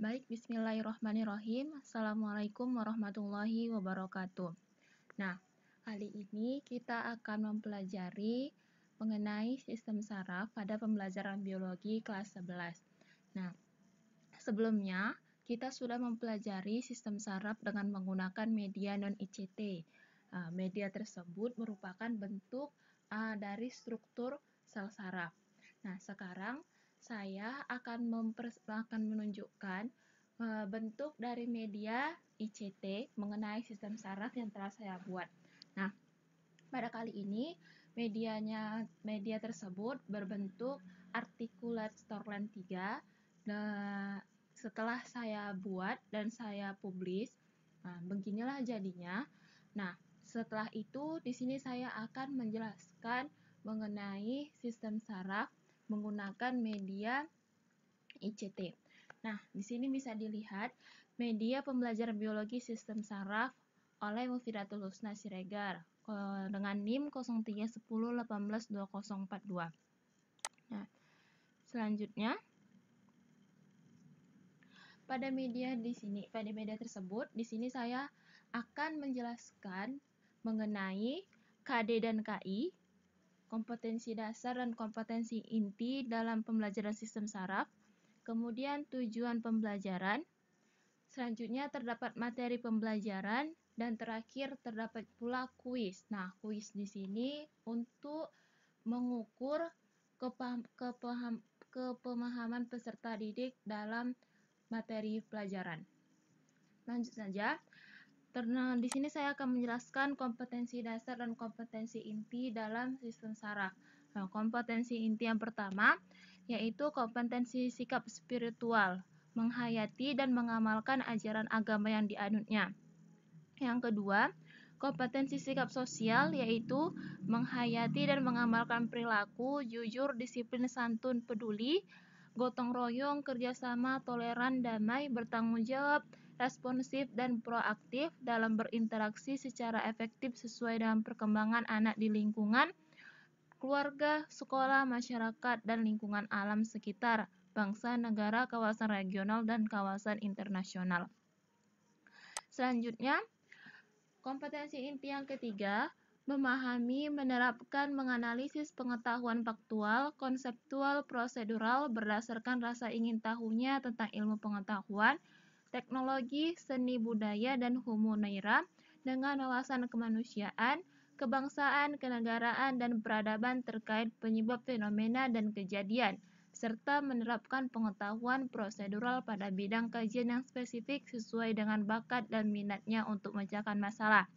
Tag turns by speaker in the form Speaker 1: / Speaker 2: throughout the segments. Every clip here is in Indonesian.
Speaker 1: Baik, bismillahirrahmanirrahim. Assalamualaikum warahmatullahi wabarakatuh. Nah, kali ini kita akan mempelajari mengenai sistem saraf pada pembelajaran biologi kelas 11. Nah, sebelumnya kita sudah mempelajari sistem saraf dengan menggunakan media non-ICT. Media tersebut merupakan bentuk dari struktur sel saraf. Nah, sekarang saya akan menunjukkan bentuk dari media ICT mengenai sistem saraf yang telah saya buat. Nah, pada kali ini media tersebut berbentuk articulate storyline 3. Setelah saya buat dan saya publish, beginilah jadinya. Nah, setelah itu di sini saya akan menjelaskan mengenai sistem saraf menggunakan media ICT. Nah, di sini bisa dilihat media pembelajaran biologi sistem saraf oleh Mufidatul Husna Siregar dengan NIM 0310182042. Nah, selanjutnya pada media tersebut di sini saya akan menjelaskan mengenai KD dan KI, kompetensi dasar dan kompetensi inti dalam pembelajaran sistem saraf, kemudian tujuan pembelajaran, selanjutnya terdapat materi pembelajaran, dan terakhir terdapat pula kuis. Nah, kuis di sini untuk mengukur kepemahaman peserta didik dalam materi pelajaran. Lanjut saja. Di sini saya akan menjelaskan kompetensi dasar dan kompetensi inti dalam sistem saraf. Nah, kompetensi inti yang pertama yaitu kompetensi sikap spiritual, menghayati dan mengamalkan ajaran agama yang dianutnya. Yang kedua, kompetensi sikap sosial yaitu menghayati dan mengamalkan perilaku jujur, disiplin, santun, peduli, gotong royong, kerjasama, toleran, damai, bertanggung jawab, responsif, dan proaktif dalam berinteraksi secara efektif sesuai dengan perkembangan anak di lingkungan, keluarga, sekolah, masyarakat, dan lingkungan alam sekitar, bangsa, negara, kawasan regional, dan kawasan internasional. Selanjutnya, kompetensi inti yang ketiga, memahami, menerapkan, menganalisis pengetahuan faktual, konseptual, prosedural berdasarkan rasa ingin tahunya tentang ilmu pengetahuan, teknologi, seni budaya, dan humanira dengan wawasan kemanusiaan, kebangsaan, kenegaraan, dan peradaban terkait penyebab fenomena dan kejadian, serta menerapkan pengetahuan prosedural pada bidang kajian yang spesifik sesuai dengan bakat dan minatnya untuk memecahkan masalah.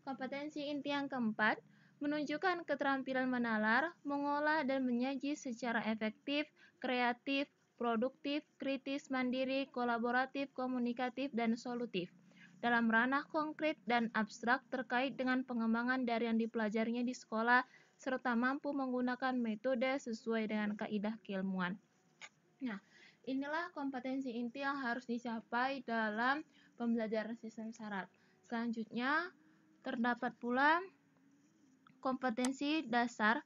Speaker 1: Kompetensi inti yang keempat, menunjukkan keterampilan menalar, mengolah dan menyaji secara efektif, kreatif, produktif, kritis, mandiri, kolaboratif, komunikatif, dan solutif dalam ranah konkret dan abstrak terkait dengan pengembangan dari yang dipelajarinya di sekolah, serta mampu menggunakan metode sesuai dengan kaidah keilmuan. Nah, inilah kompetensi inti yang harus dicapai dalam pembelajaran sistem saraf. Selanjutnya, terdapat pula kompetensi dasar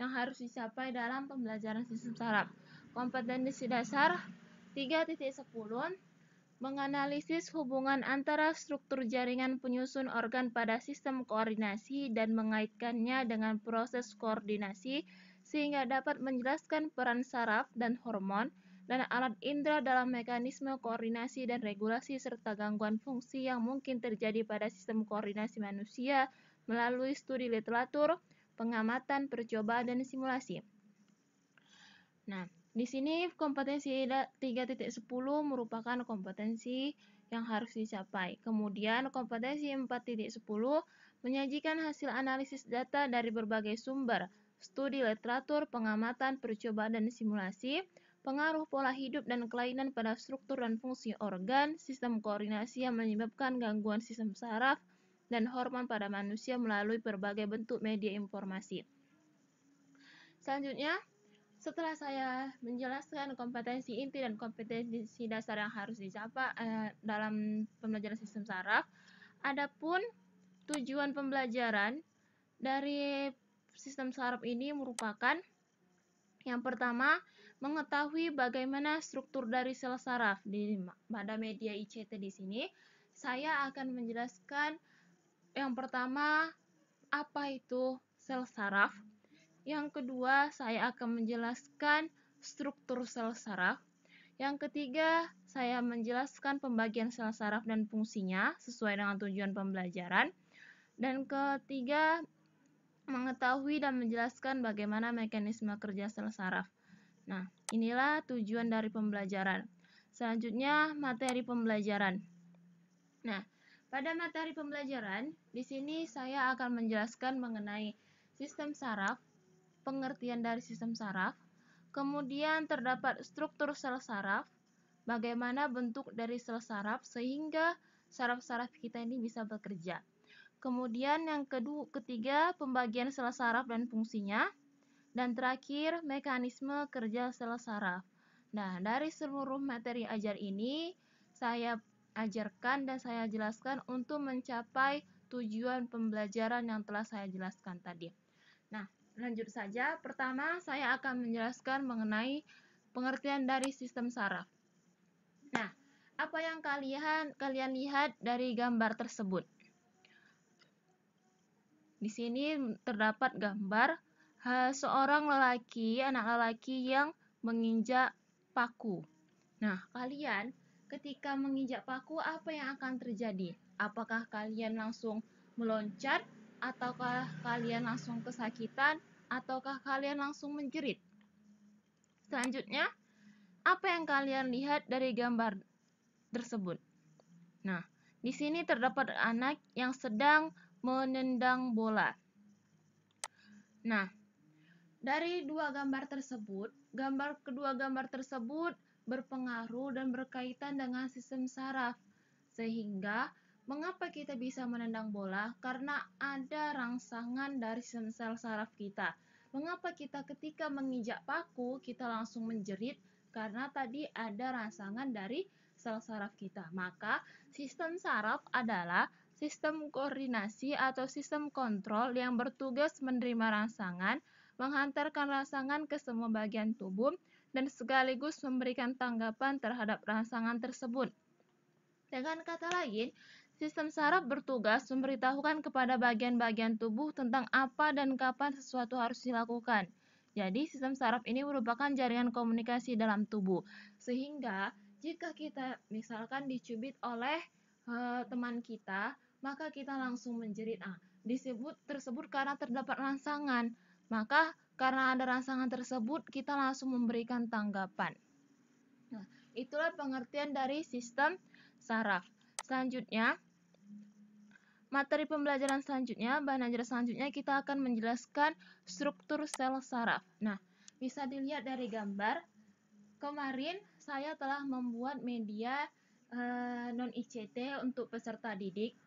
Speaker 1: yang harus dicapai dalam pembelajaran sistem saraf. Kompetensi dasar 3.10 menganalisis hubungan antara struktur jaringan penyusun organ pada sistem koordinasi dan mengaitkannya dengan proses koordinasi sehingga dapat menjelaskan peran saraf dan hormon dan alat indera dalam mekanisme koordinasi dan regulasi serta gangguan fungsi yang mungkin terjadi pada sistem koordinasi manusia melalui studi literatur, pengamatan, percobaan, dan simulasi. Nah, di sini kompetensi 3.10 merupakan kompetensi yang harus dicapai. Kemudian kompetensi 4.10 menyajikan hasil analisis data dari berbagai sumber, studi literatur, pengamatan, percobaan, dan simulasi, pengaruh pola hidup dan kelainan pada struktur dan fungsi organ, sistem koordinasi yang menyebabkan gangguan sistem saraf, dan hormon pada manusia melalui berbagai bentuk media informasi. Selanjutnya, setelah saya menjelaskan kompetensi inti dan kompetensi dasar yang harus dicapai dalam pembelajaran sistem saraf, adapun tujuan pembelajaran dari sistem saraf ini merupakan yang pertama, mengetahui bagaimana struktur dari sel saraf. Pada media ICT di sini, saya akan menjelaskan yang pertama, apa itu sel saraf. Yang kedua, saya akan menjelaskan struktur sel saraf. Yang ketiga, saya menjelaskan pembagian sel saraf dan fungsinya sesuai dengan tujuan pembelajaran. Dan ketiga, mengetahui dan menjelaskan bagaimana mekanisme kerja sel saraf. Nah, inilah tujuan dari pembelajaran. Selanjutnya, materi pembelajaran. Nah, pada materi pembelajaran, di sini saya akan menjelaskan mengenai sistem saraf, pengertian dari sistem saraf, kemudian terdapat struktur sel saraf, bagaimana bentuk dari sel saraf sehingga saraf-saraf kita ini bisa bekerja. Kemudian yang ketiga, pembagian sel saraf dan fungsinya. Dan terakhir, mekanisme kerja sel saraf. Nah, dari seluruh materi ajar ini, saya ajarkan dan saya jelaskan untuk mencapai tujuan pembelajaran yang telah saya jelaskan tadi. Nah, lanjut saja. Pertama, saya akan menjelaskan mengenai pengertian dari sistem saraf. Nah, apa yang kalian lihat dari gambar tersebut? Di sini terdapat gambar seorang anak lelaki yang menginjak paku. Nah, kalian ketika menginjak paku, apa yang akan terjadi? Apakah kalian langsung meloncat, ataukah kalian langsung kesakitan, ataukah kalian langsung menjerit? Selanjutnya, apa yang kalian lihat dari gambar tersebut? Nah, di sini terdapat anak yang sedang menendang bola. Nah, dari kedua gambar tersebut berpengaruh dan berkaitan dengan sistem saraf. Sehingga, mengapa kita bisa menendang bola? Karena ada rangsangan dari sistem sel saraf kita. Mengapa kita ketika menginjak paku, kita langsung menjerit? Karena tadi ada rangsangan dari sel saraf kita. Maka, sistem saraf adalah sistem koordinasi atau sistem kontrol yang bertugas menerima rangsangan, menghantarkan rangsangan ke semua bagian tubuh, dan sekaligus memberikan tanggapan terhadap rangsangan tersebut. Dengan kata lain, sistem saraf bertugas memberitahukan kepada bagian-bagian tubuh tentang apa dan kapan sesuatu harus dilakukan. Jadi, sistem saraf ini merupakan jaringan komunikasi dalam tubuh. Sehingga, jika kita misalkan dicubit oleh teman kita, maka kita langsung menjerit. Tersebut karena terdapat rangsangan. Maka karena ada rangsangan tersebut, kita langsung memberikan tanggapan. Nah, itulah pengertian dari sistem saraf. Selanjutnya, materi pembelajaran selanjutnya, bahan ajar selanjutnya kita akan menjelaskan struktur sel saraf. Nah, bisa dilihat dari gambar. Kemarin saya telah membuat media non-ICT untuk peserta didik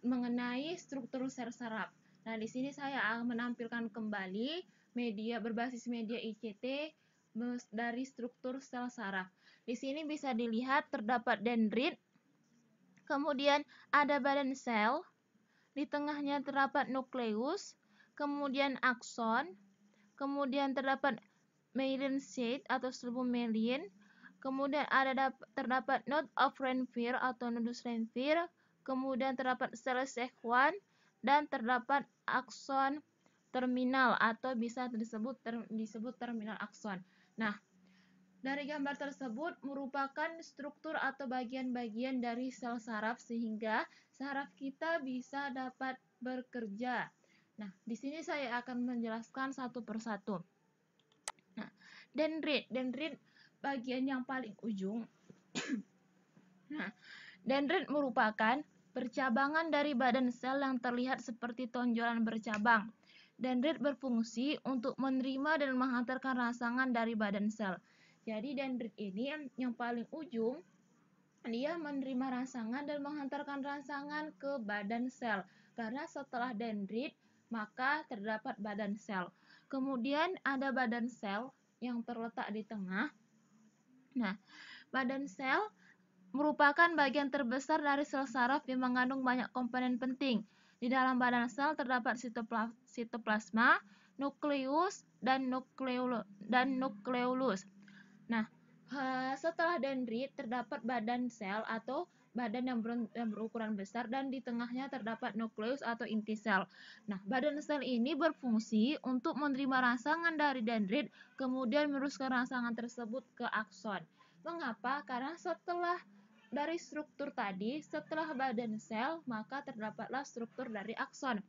Speaker 1: mengenai struktur sel saraf. Nah, di sini saya akan menampilkan kembali media berbasis media ICT dari struktur sel saraf. Di sini bisa dilihat terdapat dendrit, kemudian ada badan sel, di tengahnya terdapat nukleus, kemudian akson, kemudian terdapat myelin sheath atau selubung myelin, kemudian terdapat node of Renvier atau nodus Renvier, kemudian terdapat sel Schwann, dan terdapat akson terminal atau bisa disebut terminal akson. Nah, dari gambar tersebut merupakan struktur atau bagian-bagian dari sel saraf sehingga saraf kita bisa dapat bekerja. Nah, di sini saya akan menjelaskan satu persatu. Nah, dendrit bagian yang paling ujung. Nah, dendrit merupakan percabangan dari badan sel yang terlihat seperti tonjolan bercabang. Dendrit berfungsi untuk menerima dan menghantarkan rangsangan dari badan sel. Jadi dendrit ini yang paling ujung, dia menerima rangsangan dan menghantarkan rangsangan ke badan sel. Karena setelah dendrit, maka terdapat badan sel. Kemudian ada badan sel yang terletak di tengah. Nah, badan sel merupakan bagian terbesar dari sel saraf yang mengandung banyak komponen penting. Di dalam badan sel terdapat sitoplasma, nukleus, dan nukleolus. Nah, setelah dendrit terdapat badan sel atau badan yang berukuran besar dan di tengahnya terdapat nukleus atau inti sel. Nah, badan sel ini berfungsi untuk menerima rangsangan dari dendrit, kemudian meneruskan rangsangan tersebut ke akson. Mengapa? Karena setelah dari struktur tadi, setelah badan sel, maka terdapatlah struktur dari akson.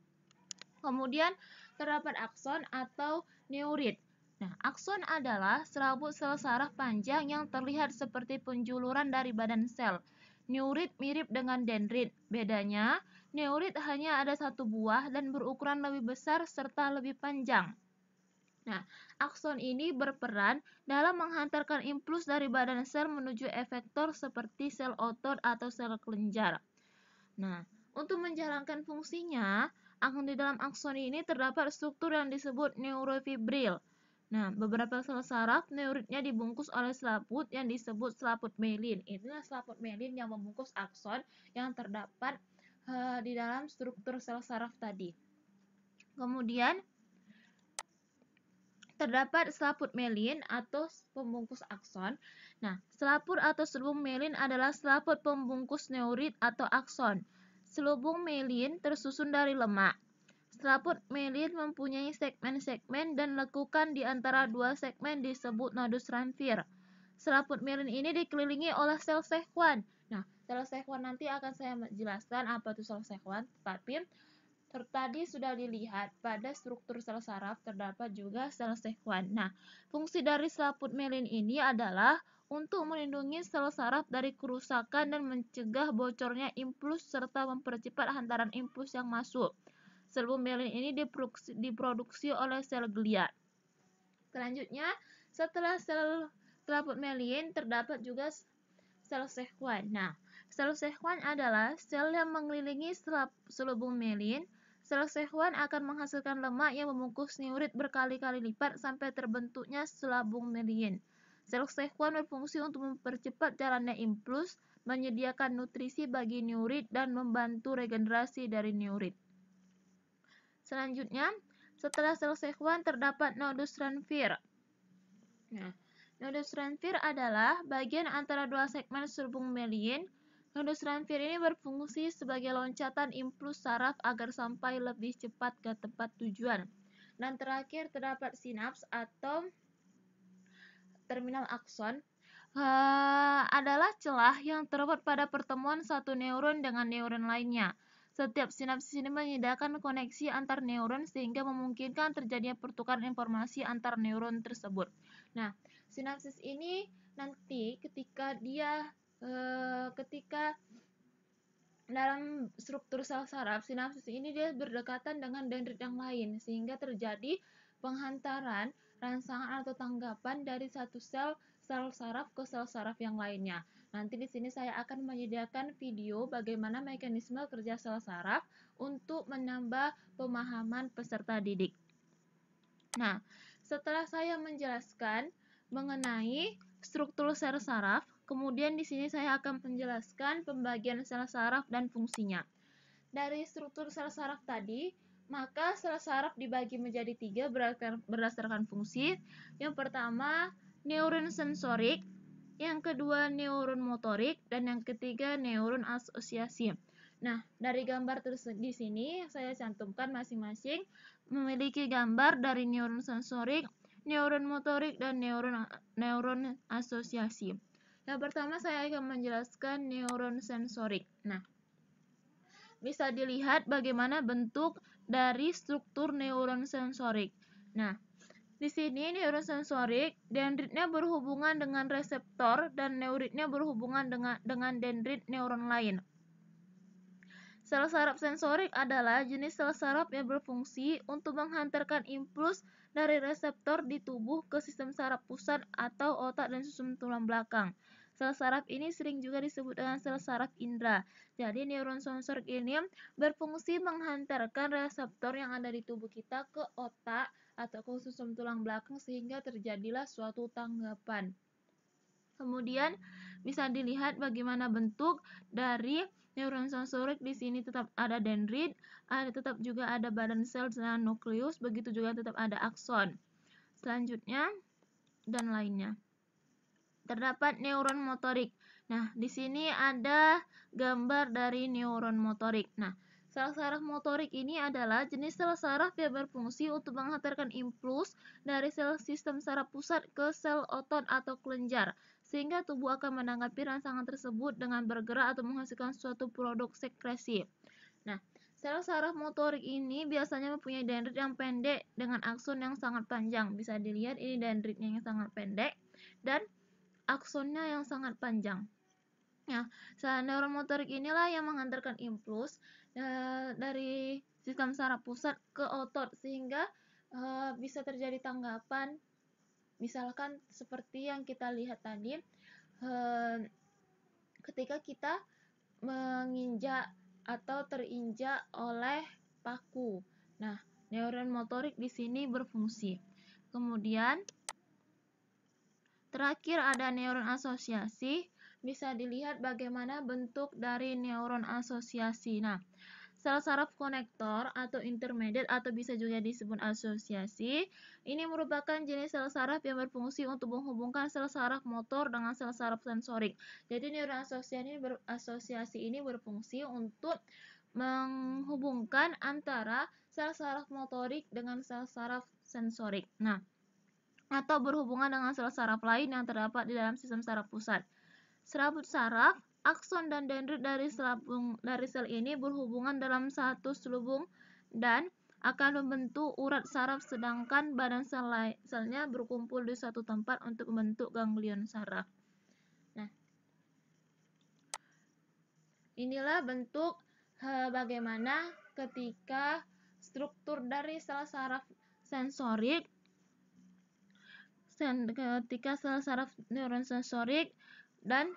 Speaker 1: Kemudian terdapat akson atau neurit. Nah, akson adalah serabut sel saraf panjang yang terlihat seperti penjuluran dari badan sel. Neurit mirip dengan dendrit. Bedanya, neurit hanya ada satu buah dan berukuran lebih besar serta lebih panjang. Nah, akson ini berperan dalam menghantarkan impuls dari badan sel menuju efektor seperti sel otot atau sel kelenjar. Nah, untuk menjalankan fungsinya, di dalam akson ini terdapat struktur yang disebut neurofibril. Nah, beberapa sel saraf neuritnya dibungkus oleh selaput yang disebut selaput myelin. Itulah selaput myelin yang membungkus akson yang terdapat di dalam struktur sel saraf tadi. Kemudian terdapat selaput myelin atau pembungkus akson. Nah, selaput atau selubung myelin adalah selaput pembungkus neurit atau akson. Selubung myelin tersusun dari lemak. Selaput myelin mempunyai segmen-segmen dan lekukan di antara dua segmen disebut nodus Ranvier. Selaput myelin ini dikelilingi oleh sel Schwann. Nah, sel Schwann nanti akan saya jelaskan apa itu sel Schwann, tapi tadi sudah dilihat pada struktur sel saraf terdapat juga sel Schwann. Nah, fungsi dari selaput myelin ini adalah untuk melindungi sel saraf dari kerusakan dan mencegah bocornya impuls serta mempercepat hantaran impuls yang masuk. Selubung myelin ini diproduksi oleh sel glia. Selanjutnya, setelah sel selaput myelin terdapat juga sel Schwann. Nah, sel Schwann adalah sel yang mengelilingi selubung myelin. Sel Schwann akan menghasilkan lemak yang membungkus neurit berkali-kali lipat sampai terbentuknya selubung myelin. Sel Schwann berfungsi untuk mempercepat jalannya impuls, menyediakan nutrisi bagi neurit, dan membantu regenerasi dari neurit. Selanjutnya, setelah sel Schwann terdapat nodus Ranvier. Nah, nodus Ranvier adalah bagian antara dua segmen selubung myelin. Nodus Ranvier ini berfungsi sebagai loncatan impuls saraf agar sampai lebih cepat ke tempat tujuan. Dan terakhir terdapat sinaps atau terminal akson. Adalah celah yang terdapat pada pertemuan satu neuron dengan neuron lainnya. Setiap sinapsis ini menyediakan koneksi antar neuron sehingga memungkinkan terjadinya pertukaran informasi antar neuron tersebut. Nah, sinapsis ini nanti ketika dalam struktur sel saraf, sinapsis ini dia berdekatan dengan dendrit yang lain sehingga terjadi penghantaran rangsangan atau tanggapan dari satu sel saraf ke sel saraf yang lainnya. Nanti di sini saya akan menyediakan video bagaimana mekanisme kerja sel saraf untuk menambah pemahaman peserta didik. Nah, setelah saya menjelaskan mengenai struktur sel saraf, kemudian di sini saya akan menjelaskan pembagian sel saraf dan fungsinya. Dari struktur sel saraf tadi, maka sel saraf dibagi menjadi 3 berdasarkan fungsi. Yang pertama, neuron sensorik, yang kedua neuron motorik, dan yang ketiga neuron asosiasi. Nah, dari gambar di sini saya cantumkan masing-masing memiliki gambar dari neuron sensorik, neuron motorik, dan neuron asosiasi. Yang pertama saya akan menjelaskan neuron sensorik. Nah, bisa dilihat bagaimana bentuk dari struktur neuron sensorik. Nah, di sini neuron sensorik, dendritnya berhubungan dengan reseptor dan neuritnya berhubungan dengan dendrit neuron lain. Sel saraf sensorik adalah jenis sel saraf yang berfungsi untuk menghantarkan impuls dari reseptor di tubuh ke sistem saraf pusat atau otak dan susun tulang belakang. Sel saraf ini sering juga disebut dengan sel saraf indera. Jadi neuron sensorik ini berfungsi menghantarkan reseptor yang ada di tubuh kita ke otak atau ke susun tulang belakang sehingga terjadilah suatu tanggapan. Kemudian bisa dilihat bagaimana bentuk dari neuron sensorik. Di sini tetap ada dendrit, tetap juga ada badan sel dan nukleus, begitu juga tetap ada akson. Selanjutnya dan lainnya. terdapat neuron motorik. Nah, di sini ada gambar dari neuron motorik. Nah, sel saraf motorik ini adalah jenis sel saraf yang berfungsi untuk menghantarkan impuls dari sel sistem saraf pusat ke sel otot atau kelenjar, sehingga tubuh akan menanggapi rangsangan tersebut dengan bergerak atau menghasilkan suatu produk sekresi. Nah, sel saraf motorik ini biasanya mempunyai dendrit yang pendek dengan akson yang sangat panjang. Bisa dilihat ini dendritnya yang sangat pendek dan aksonnya yang sangat panjang. Ya, sel neuron motorik inilah yang menghantarkan impuls dari sistem saraf pusat ke otot sehingga bisa terjadi tanggapan, misalkan seperti yang kita lihat tadi, ketika kita menginjak atau terinjak oleh paku. Nah, neuron motorik di sini berfungsi. Kemudian terakhir ada neuron asosiasi. Bisa dilihat bagaimana bentuk dari neuron asosiasi. Nah, sel saraf konektor atau intermediate atau bisa juga disebut asosiasi. Ini merupakan jenis sel saraf yang berfungsi untuk menghubungkan sel saraf motor dengan sel saraf sensorik. Jadi neuron asosiasi ini berfungsi untuk menghubungkan antara sel saraf motorik dengan sel saraf sensorik. Nah, atau berhubungan dengan sel saraf lain yang terdapat di dalam sistem saraf pusat. Serabut saraf, akson dan dendrit dari sel ini berhubungan dalam satu selubung dan akan membentuk urat saraf, sedangkan badan selnya berkumpul di satu tempat untuk membentuk ganglion saraf. Nah, inilah bentuk bagaimana ketika struktur dari sel saraf sensorik, ketika sel saraf neuron sensorik dan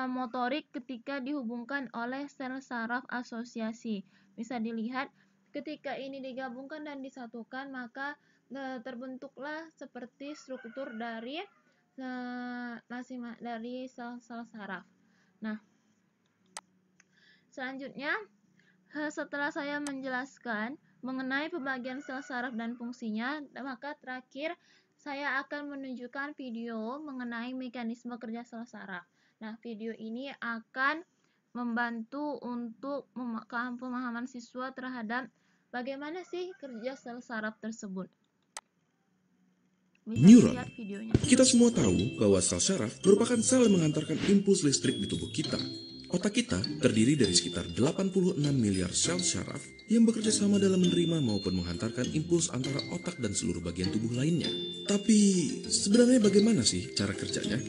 Speaker 1: motorik ketika dihubungkan oleh sel saraf asosiasi. Bisa dilihat ketika ini digabungkan dan disatukan, maka terbentuklah seperti struktur dari sel-sel saraf. Nah, selanjutnya setelah saya menjelaskan mengenai pembagian sel saraf dan fungsinya, maka terakhir saya akan menunjukkan video mengenai mekanisme kerja sel saraf. Nah, video ini akan membantu untuk pemahaman siswa terhadap bagaimana sih kerja sel saraf tersebut. Bisa
Speaker 2: Neuron.
Speaker 1: lihat videonya.
Speaker 2: Kita semua tahu bahwa sel saraf merupakan sel yang mengantarkan impuls listrik di tubuh kita. Otak kita terdiri dari sekitar 86 miliar sel saraf yang bekerja sama dalam menerima maupun menghantarkan impuls antara otak dan seluruh bagian tubuh lainnya. Tapi sebenarnya bagaimana sih cara kerjanya?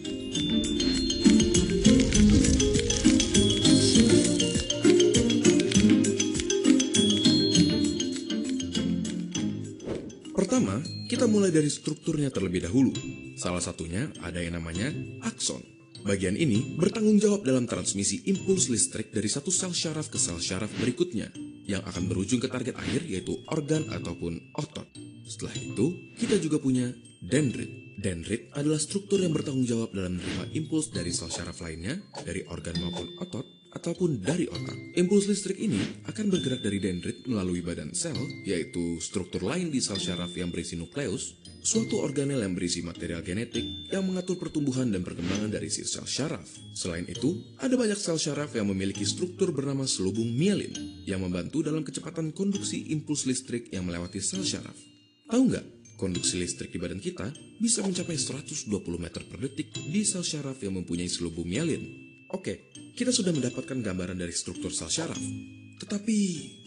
Speaker 2: Pertama, kita mulai dari strukturnya terlebih dahulu. Salah satunya ada yang namanya akson. Bagian ini bertanggung jawab dalam transmisi impuls listrik dari satu sel syaraf ke sel syaraf berikutnya, yang akan berujung ke target akhir yaitu organ ataupun otot. Setelah itu, kita juga punya dendrit. Dendrit adalah struktur yang bertanggung jawab dalam menerima impuls dari sel syaraf lainnya, dari organ maupun otot, ataupun dari otak. Impuls listrik ini akan bergerak dari dendrit melalui badan sel, yaitu struktur lain di sel syaraf yang berisi nukleus, suatu organel yang berisi material genetik yang mengatur pertumbuhan dan perkembangan dari si sel syaraf. Selain itu, ada banyak sel syaraf yang memiliki struktur bernama selubung mielin yang membantu dalam kecepatan konduksi impuls listrik yang melewati sel syaraf. Tahu nggak? Konduksi listrik di badan kita bisa mencapai 120 meter per detik di sel syaraf yang mempunyai selubung mielin. Oke, kita sudah mendapatkan gambaran dari struktur sel syaraf. Tetapi,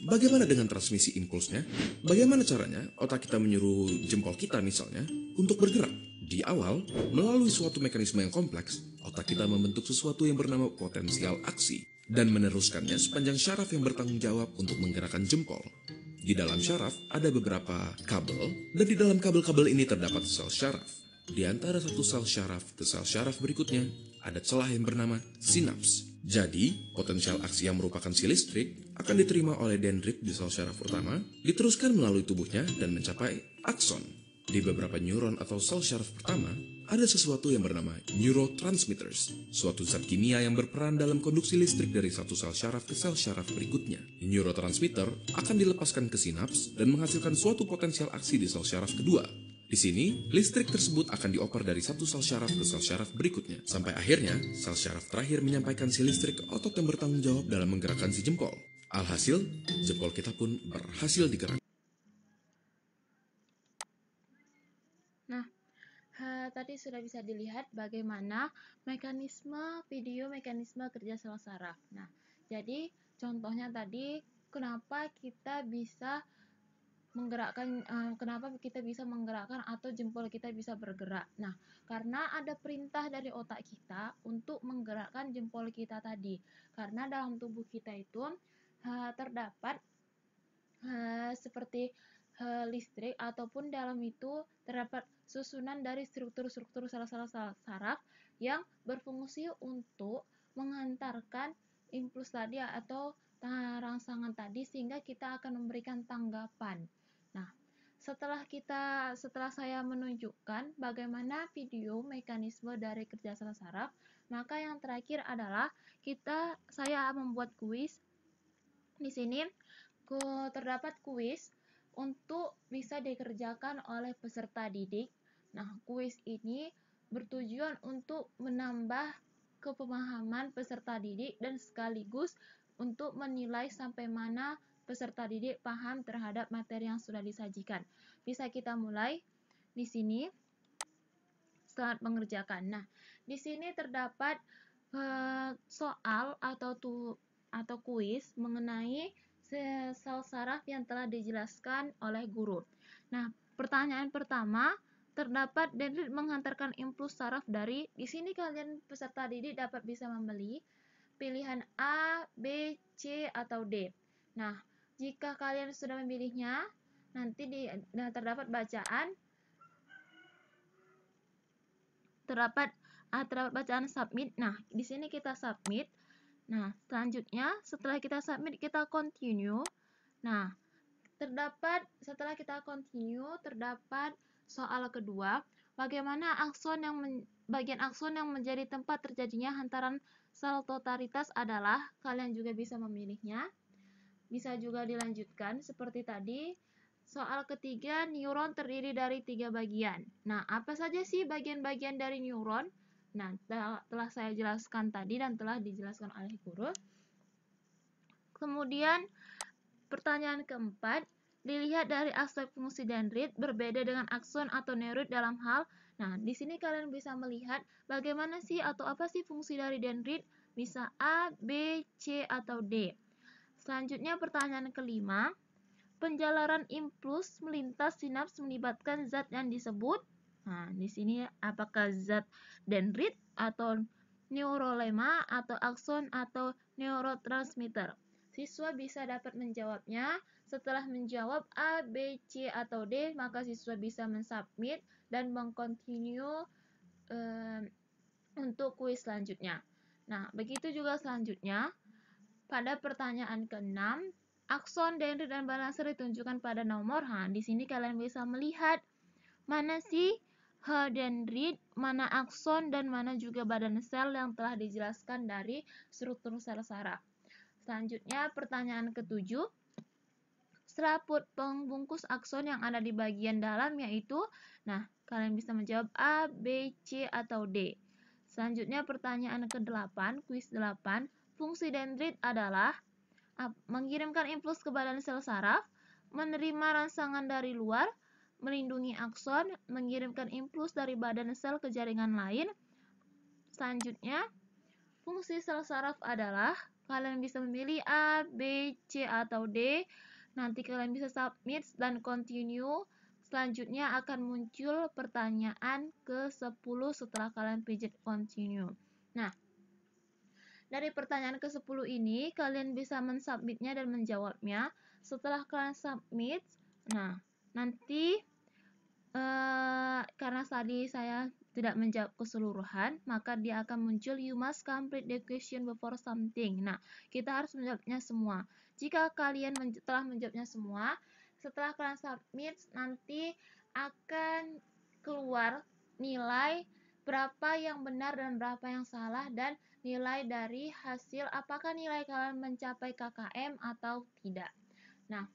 Speaker 2: bagaimana dengan transmisi impulsnya? Bagaimana caranya otak kita menyuruh jempol kita misalnya untuk bergerak? Di awal, melalui suatu mekanisme yang kompleks, otak kita membentuk sesuatu yang bernama potensial aksi dan meneruskannya sepanjang syaraf yang bertanggung jawab untuk menggerakkan jempol. Di dalam syaraf ada beberapa kabel, dan di dalam kabel-kabel ini terdapat sel syaraf. Di antara satu sel syaraf ke sel syaraf berikutnya, ada celah yang bernama sinaps. Jadi, potensial aksi yang merupakan si listrik akan diterima oleh dendrit di sel syaraf pertama, diteruskan melalui tubuhnya dan mencapai akson. Di beberapa neuron atau sel syaraf pertama, ada sesuatu yang bernama neurotransmitters, suatu zat kimia yang berperan dalam konduksi listrik dari satu sel syaraf ke sel syaraf berikutnya. Neurotransmitter akan dilepaskan ke sinaps dan menghasilkan suatu potensial aksi di sel syaraf kedua. Di sini, listrik tersebut akan dioper dari satu sel syaraf ke sel syaraf berikutnya. Sampai akhirnya, sel syaraf terakhir menyampaikan si listrik ke otot yang bertanggung jawab dalam menggerakkan si jempol. Alhasil, jempol kita pun berhasil digerakkan.
Speaker 1: Nah, tadi sudah bisa dilihat bagaimana mekanisme kerja sel saraf. Nah, jadi contohnya tadi kenapa kita bisa menggerakkan atau jempol kita bisa bergerak. Nah, karena ada perintah dari otak kita untuk menggerakkan jempol kita tadi. Karena dalam tubuh kita itu terdapat seperti listrik, ataupun dalam itu terdapat susunan dari struktur-struktur sel-sel saraf yang berfungsi untuk mengantarkan impuls tadi atau rangsangan tadi, sehingga kita akan memberikan tanggapan. Nah, setelah saya menunjukkan bagaimana video mekanisme dari kerja sel saraf, maka yang terakhir adalah saya membuat kuis. Di sini terdapat kuis untuk bisa dikerjakan oleh peserta didik. Nah, kuis ini bertujuan untuk menambah kepemahaman peserta didik dan sekaligus untuk menilai sampai mana peserta didik paham terhadap materi yang sudah disajikan. Bisa kita mulai di sini saat mengerjakan. Nah, di sini terdapat soal atau kuis mengenai sel saraf yang telah dijelaskan oleh guru. Nah, pertanyaan pertama, terdapat dendrit menghantarkan impuls saraf dari, di sini kalian peserta didik dapat bisa memilih pilihan A, B, C, atau D. Nah, jika kalian sudah memilihnya, nanti terdapat bacaan submit. Nah, di sini kita submit. Nah, selanjutnya setelah kita submit, kita continue. Nah, setelah kita continue, terdapat soal kedua, bagaimana bagian akson yang menjadi tempat terjadinya hantaran sel totalitas adalah, kalian juga bisa memilihnya. Bisa juga dilanjutkan seperti tadi. Soal ketiga, neuron terdiri dari 3 bagian. Nah, apa saja sih bagian-bagian dari neuron? Nah, telah saya jelaskan tadi dan telah dijelaskan oleh guru. Kemudian, pertanyaan keempat, dilihat dari aspek fungsi dendrit berbeda dengan akson atau neuroid dalam hal. Nah, di sini kalian bisa melihat bagaimana sih atau apa sih fungsi dari dendrit? Bisa A, B, C, atau D. Selanjutnya pertanyaan kelima, penjalaran impuls melintas sinaps melibatkan zat yang disebut. Nah, di sini apakah zat dendrit atau neurolema atau akson atau neurotransmitter? Siswa bisa dapat menjawabnya. Setelah menjawab A, B, C, atau D, maka siswa bisa mensubmit dan mengcontinue untuk kuis selanjutnya. Nah, begitu juga selanjutnya. Pada pertanyaan ke-6, akson, dendrit, dan balancer ditunjukkan pada nomor. Di sini kalian bisa melihat mana sih dendrit, mana akson, dan mana juga badan sel yang telah dijelaskan dari struktur sel saraf. Selanjutnya pertanyaan ke-7, serabut pembungkus akson yang ada di bagian dalam yaitu, nah kalian bisa menjawab A, B, C, atau D. Selanjutnya pertanyaan ke-8, kuis 8, fungsi dendrit adalah mengirimkan impuls ke badan sel saraf, menerima rangsangan dari luar, melindungi akson, mengirimkan impuls dari badan sel ke jaringan lain. Selanjutnya, fungsi sel saraf adalah, kalian bisa memilih A, B, C, atau D. Nanti kalian bisa submit dan continue. Selanjutnya akan muncul pertanyaan ke-10 setelah kalian pijat continue. Nah, dari pertanyaan ke-10 ini, kalian bisa mensubmitnya dan menjawabnya. Setelah kalian submit, nah, nanti karena tadi saya tidak menjawab keseluruhan, maka dia akan muncul, you must complete the question before something. Nah, kita harus menjawabnya semua. Jika kalian telah menjawabnya semua, setelah kalian submit, nanti akan keluar nilai berapa yang benar dan berapa yang salah, dan nilai dari hasil apakah nilai kalian mencapai KKM atau tidak. Nah,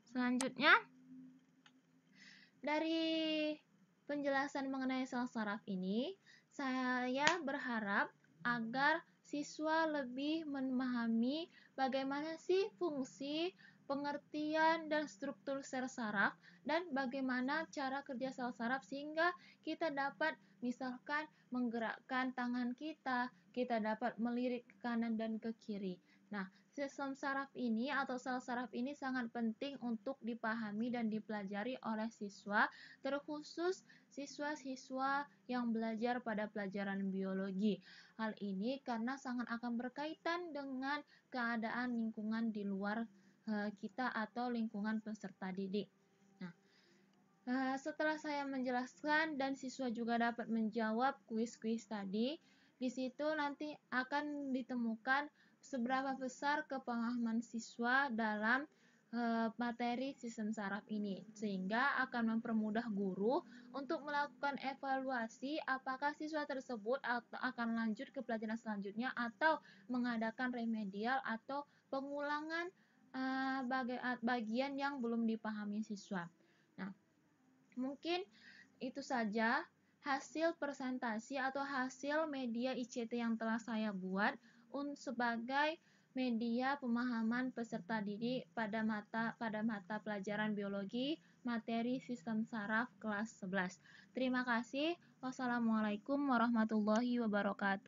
Speaker 1: selanjutnya Dari penjelasan mengenai sel saraf ini, saya berharap agar siswa lebih memahami bagaimana sih fungsi, pengertian, dan struktur sel saraf, dan bagaimana cara kerja sel saraf sehingga kita dapat misalkan menggerakkan tangan kita dapat melirik ke kanan dan ke kiri. Nah, sistem saraf ini atau sel saraf ini sangat penting untuk dipahami dan dipelajari oleh siswa, terkhusus siswa-siswa yang belajar pada pelajaran biologi. Hal ini karena sangat akan berkaitan dengan keadaan lingkungan di luar kita atau lingkungan peserta didik. Nah, setelah saya menjelaskan dan siswa juga dapat menjawab kuis-kuis tadi, di situ nanti akan ditemukan seberapa besar kepemahaman siswa dalam materi sistem saraf ini, sehingga akan mempermudah guru untuk melakukan evaluasi apakah siswa tersebut akan lanjut ke pelajaran selanjutnya atau mengadakan remedial atau pengulangan bagian yang belum dipahami siswa. Nah, mungkin itu saja hasil presentasi atau hasil media ICT yang telah saya buat sebagai media pemahaman peserta didik pada mata pelajaran biologi materi sistem saraf kelas 11. Terima kasih. Wassalamualaikum warahmatullahi wabarakatuh.